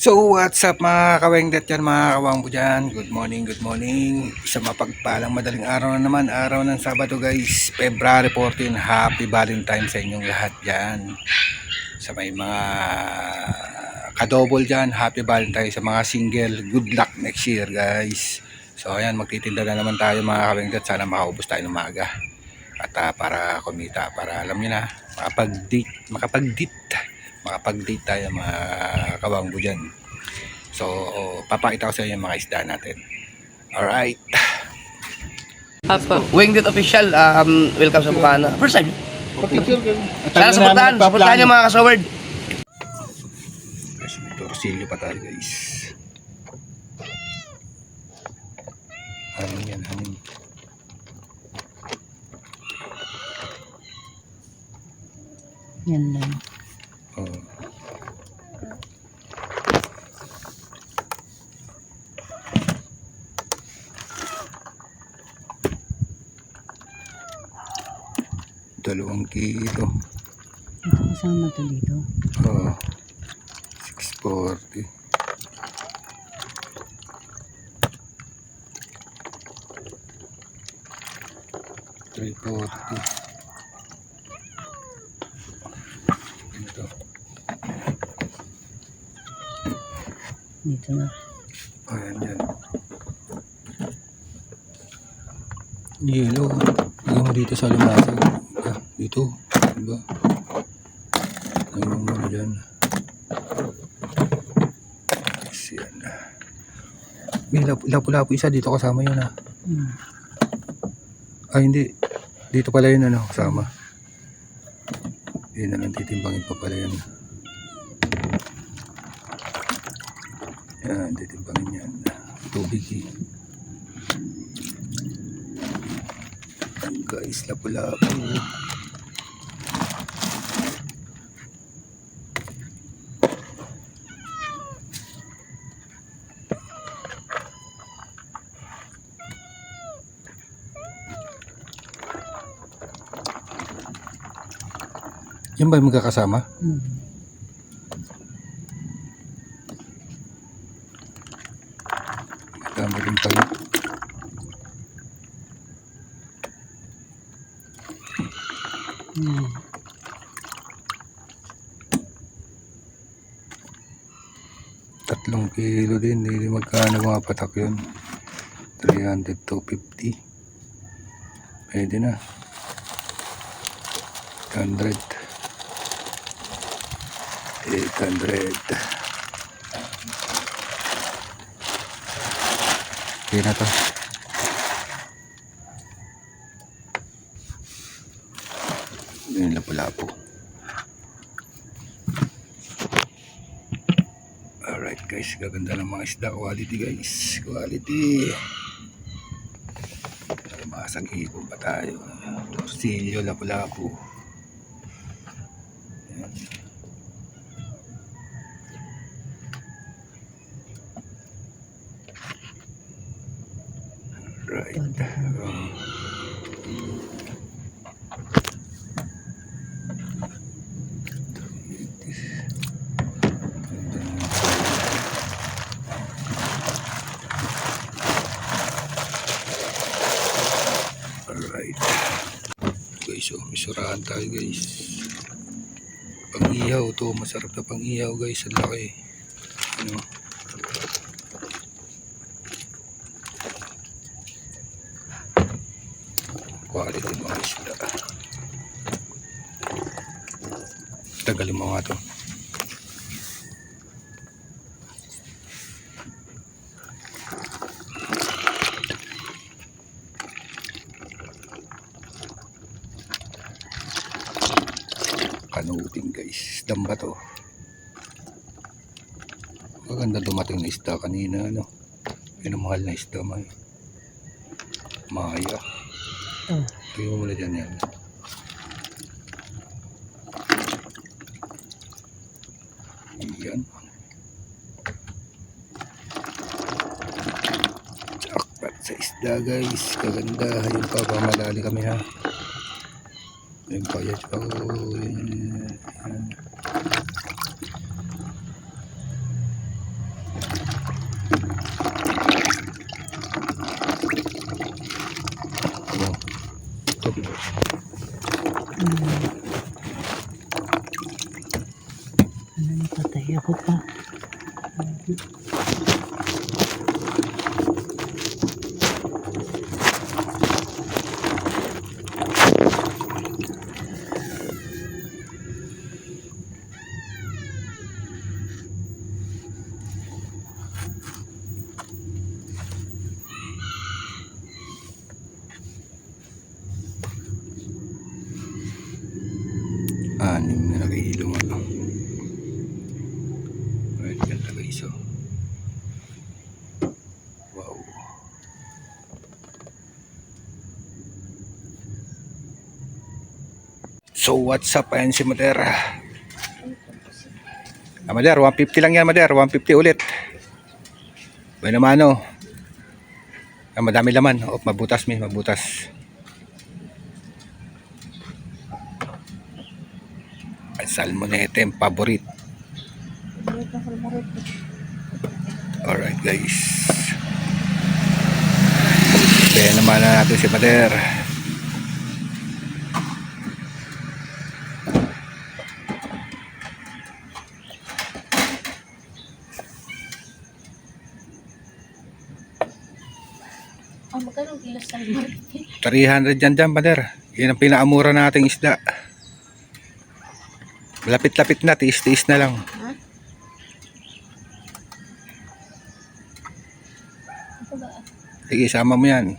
So what's up mga kawengdet yan, mga kawangbo dyan. Good morning, good morning. Isang mapagpalang madaling araw na naman, araw ng Sabado guys, February 14. Happy Valentine's sa inyong lahat dyan. Sa may mga kadouble dyan, Happy Valentine's. Sa mga single, good luck next year guys. So ayan, magtitinda na naman tayo mga kawengdet. Sana makaubos tayo ng maaga. At para kumita, para alam nyo na, makapag-date tayo mga kawangbo dyan. So papakita ko sa inyo yung mga isda natin. Alright. Wingdit official, welcome sa Bukana. First time. Sana supportahan yung mga kasaward. Guys, may torsilyo pa tayo guys. Hangin yan, hangin. Yan lang. Oh. Dalawang kilo. Ito kasama to dito. Oh. 640. $340. Ito. Dito na. Ayan yan. Yelo. Lagyan mo dito sa lumasag. Dito. Diba? Lagyan mo na dyan. Yan. May lapu-lapu isa. Dito kasama yun ah. Ay hindi. Dito pala yun ano. Kasama. Hindi na lang titimbangin pa pala yun. Yan. Titimbangin yan. Tubig eh. Guys, lapu-lapu. Yan ba yung magkakasama? Tama din pa yun. Tatlong kilo din, hindi magkano mga patak yun. 300 to 50. Pwede na. 800. 800. Okay na to. Yung lapu-lapu. Alright guys, gaganda ng mga isda. Quality guys, quality. Masang hipon pa tayo. Torsilyo, lapu-lapu. Right. Alright. Guys, so misurahan tayo guys. Pang-ihaw to, masarap na pang-ihaw guys. Ang laki. Ano? Quality mga isda. Tagalin mo nga to. Kanuting guys. Damba to. Maganda dumating na isda kanina. Ano? Pinamahal na isda may. Maya. Tingnan mo muna dyan yan. Yan. Jackpot sa isda guys. Kaganda. Ayun pa, pamadali kami ha. Yung kaya ko. Patay ako pa. Anim na nakihilo ano. Alright, ganda guys. Oh. Wow. So what's up? Ayan si Mader. Mader, 150 lang yan Mader. 150 ulit. Bueno mano. Madami laman. Oh, mabutas mi, mabutas. Salmonete ang paborit. Alright guys. Kaya naman na natin si Mader. Magkano kilo salmonete? 300 dyan Mader. Yan ang pinakamura nating isda. Lapit-lapit na, tiis-tiis na lang. Ha? Ito ba? Sige, sama mo yan.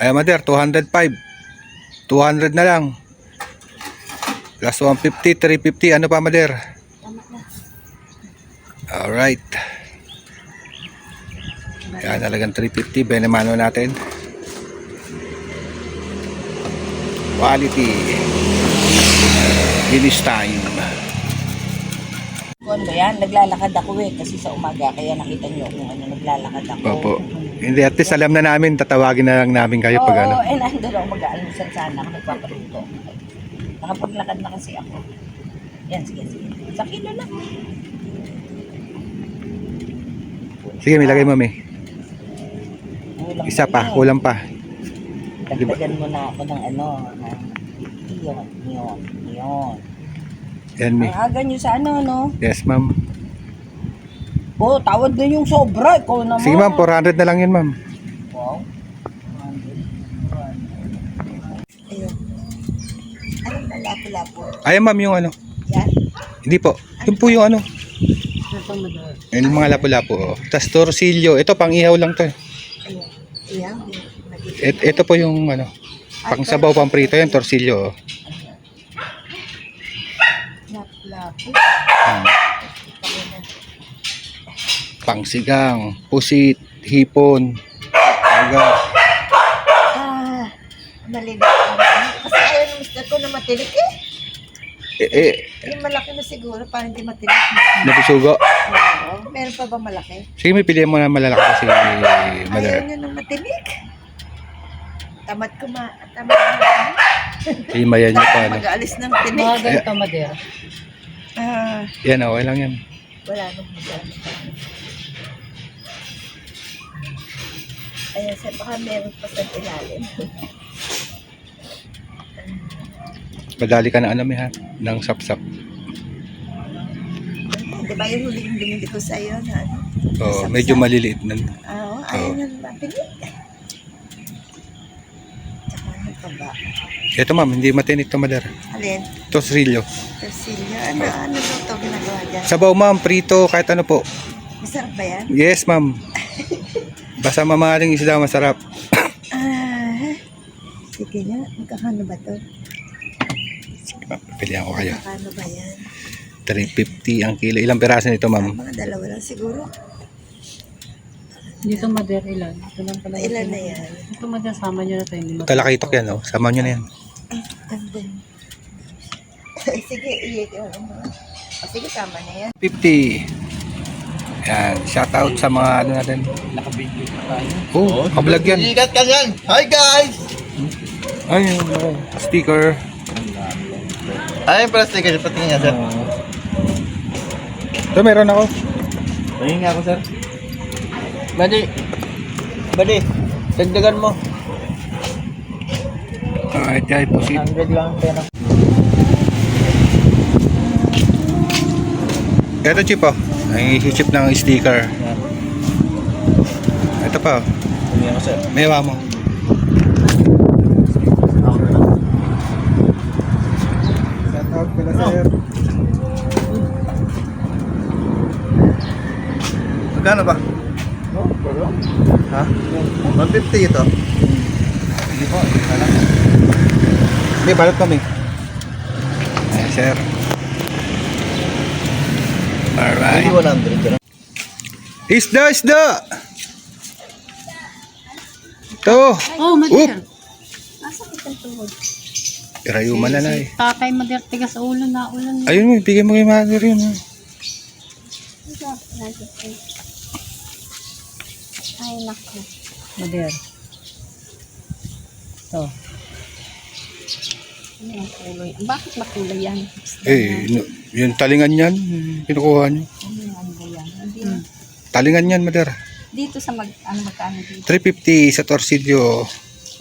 Ay, Mader, 205. 200 na lang. Plus 150, 350. Ano pa, Mader? Tama na. Alright. Yan, talagang 350. Benemano natin. Quality. Finish time. Kung ano yan, naglalakad ako kasi sa umaga, kaya nakita niyo kung ano, naglalakad ako. Opo. Hindi, at least alam na namin, tatawagin na lang namin kayo pag ano. Oo, nandun ako mag-aalmusal sana ako nagpapaluto. Nakapaglakad na kasi ako. Yan, sige. Sa kilo lang. Sige, may lagay mo, may. Kulang Isa pa, eh. kulang pa. Dagdagan mo na ako ng ano, yun. Yan, may. Ang aga nyo sa ano, no? Yes, ma'am. Oo, tawad na yung sobra. Ikaw naman. Sige, ma'am, 400 na lang yun, ma'am. Wow. Ayun. Anong lapo-lapo? Ayan, ma'am, yung ano. Yan. Hindi po. Yun po yung ano. Yung mga lapu-lapu. Oh. Tapos torsilyo. Ito, pang ihaw lang to. Ayun. Iyan. Ito po yung ano. Pang sabaw, pang prito yan, torsilyo. Oh. Lapo-lapo. Pang sigang, pusit, hipon, aga. Maliit naman. Kasi ayaw ng mister ko na matinik eh. Yung malaki na siguro, parang hindi matinik. Nabisugo. Oo. Meron pa ba malaki? Sige, may pilihan mo na malalaki kasi Ayaw madara. nyo ng matinik. Tamad na. Himayan nyo pa. Ano. Mag-aalis ng tinik. Mga ganito, Mader. Yan, okay lang yan. Wala nang magano. Ayan, sa baka meron pa sa ilalim. Madali ka na ano, may ha? Ng sapsap. Di ba yung huling binili ko sa iyo na ano? Oh, medyo maliliit na. Oo, ayaw na matinik. Tsaka ano pa ba? Ito ma'am, hindi matinik to madara. Alin? Torsilyo. Torsilyo. Ano ba ito ginagawa dyan? Sabaw ma'am, prito, kahit ano po. Masarap ba yan? Yes ma'am. Basta mamahaling isda, masarap. Sige nga. Magkakano ba ito? Pilihan ko kayo. Magkakano ba yan? 350 ang kilo. Ilang piraso nito ma'am? Mga dalawa lang siguro. Dito, Mader, ilan? Ito lang pala. Ilan na yan? Ito, Mader, sama nyo na tayo. Hindi Talakitok yan, oh. Sama nyo na yan. And then, sige, iyan mo. Sige, tama na yan. 50. Yan, shout out sa mga ano natin. Nakabigyo na tayo. Oh, kablog yan. Sikat ka yan. Hi guys! Ay, sticker. Ay, plastic kasi pati nga, sir. Ito meron ako. Tingin nga ako, sir. Badi, dagdagan mo. Alright guys, proceed. 100 lang pera. Ito chip oh. Ay chip ng sticker. Ito pa oh. Tingin ako, sir. Mewa mo. Shout out pala sir. Magkano ba? Ha? 150 ito. Hindi po. Hindi, balot kami. Ayan sir. Alright. 100 yun. Isda! Ito! Oh, Madir. Irayuman na na eh. Tatay Madir, tigas ulo na ulan. Ayun mo, bigyan mo kay mother yun. Oh. Ay, naku. Mader. Ito. Ano yung kulay? Bakit makulay yan? Yung talingan yan, kinukuha nyo. Ano ba yan? Hindi. Talingan yan, mother. Dito sa magkano dito? 350 sa Torsilyo.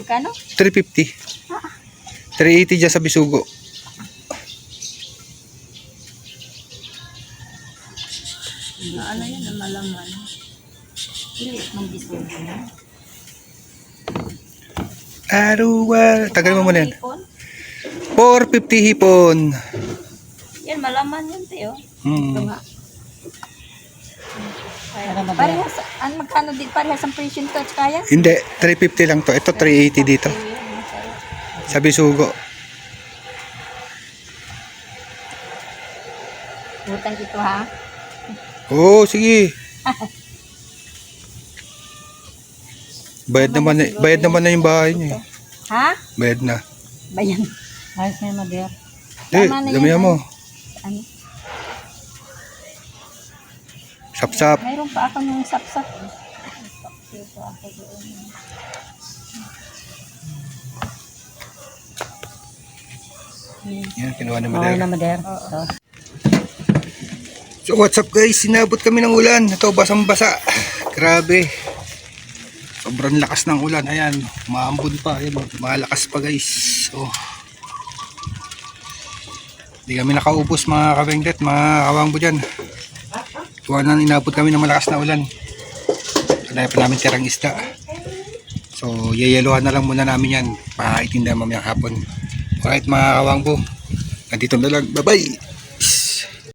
Magkano? 350. 380 dyan sa Bisugo. Ano yan ang malaman? Hindi, ng bisugo na. Aruwa. Tagal mo muna yan. Hipon? 450 hipon. Yan, malaman yun, Teo. Ito Hmm. nga. Parehas, magkano din? Parehas ang presyo nito at kaya? Hindi, 350 lang to. Ito 380 dito. Sa Bisugo. Utang ito ha. Oo, sige. Bayad naman na yung bahay niya. Eh. Ha? Bayad na. Bayan. Ayos na yung Mader. Eh, Tama na yan, damihan mo. Ano? Sapsap. Mayroon pa ako nung sapsap. Dito ako doon. Yan, kinuha ni Okay na Mader. Mader. Ito. So what's up guys, sinabot kami ng ulan. Ito basang basa. Grabe. Sobrang lakas ng ulan. Ayan, maambon pa. Ayan, malakas pa guys. So hindi kami nakaubos mga kabengdet, mga kawangbo dyan. Kuha na inabot kami ng malakas na ulan. Dahil pa namin tirang isda. So yeyeluhan na lang muna namin yan. Pakaitinda mamayang hapon. Alright mga kawangbo, nandito na lang. Bye bye.